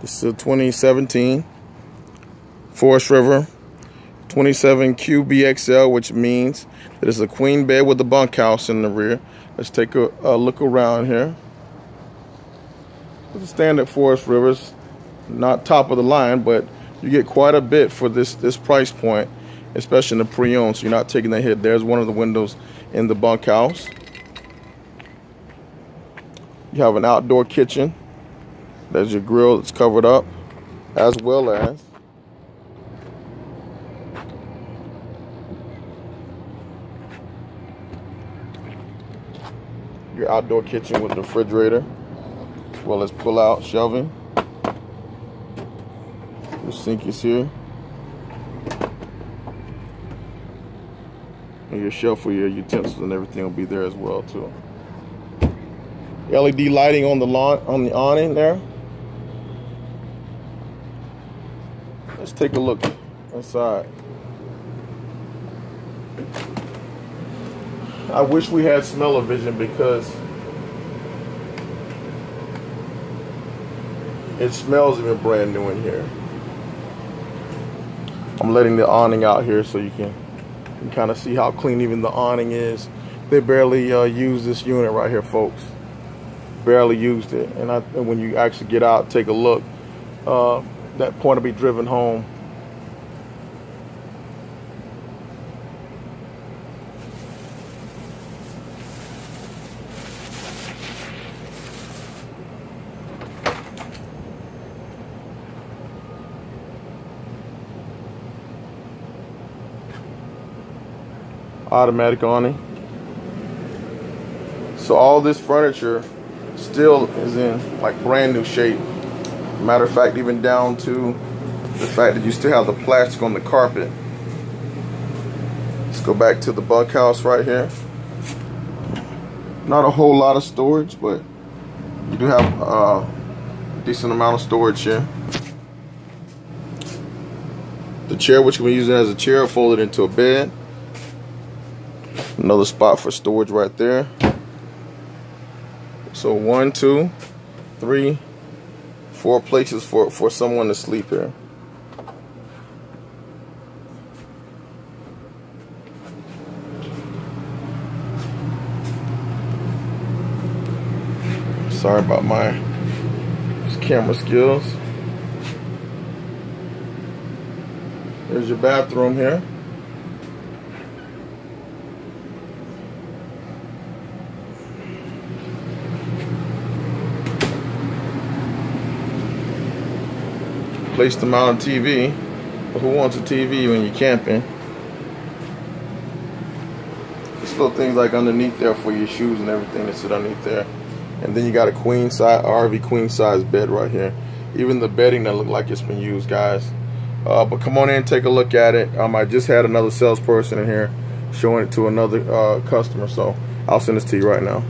This is a 2017 Forest River 27 QBXL, which means that it's a queen bed with a bunkhouse in the rear. Let's take a look around here. It's a standard Forest Rivers, not top of the line, but you get quite a bit for this price point, especially in the pre-owned, so you're not taking the hit. There's one of the windows in the bunkhouse. You have an outdoor kitchen. There's your grill that's covered up, as well as your outdoor kitchen with the refrigerator, as well as pull-out shelving. Your sink is here, and your shelf for your utensils and everything will be there as well too. LED lighting on the lawn, on the awning there. Let's take a look inside. I wish we had smell-o-vision because it smells even brand new in here. I'm letting the awning out here so you can kind of see how clean even the awning is. They barely use this unit right here, folks. Barely used it. And when you actually get out, take a look, that point will be driven home. Automatic awning. So all this furniture still is in like brand new shape. Matter of fact, even down to the fact that you still have the plastic on the carpet. Let's go back to the bunkhouse right here. Not a whole lot of storage, but you do have a decent amount of storage here. The chair, which can be used as a chair, folded into a bed. Another spot for storage right there. So 1, 2, 3, 4 places for someone to sleep here. Sorry about my camera skills. There's your bathroom here. Place to mount a TV. But who wants a TV when you're camping? There's little things like underneath there for your shoes and everything that sit underneath there. And then you got a queen size RV queen size bed right here. Even the bedding that look like it's been used, guys. But come on in and take a look at it. I just had another salesperson in here showing it to another customer, so I'll send this to you right now.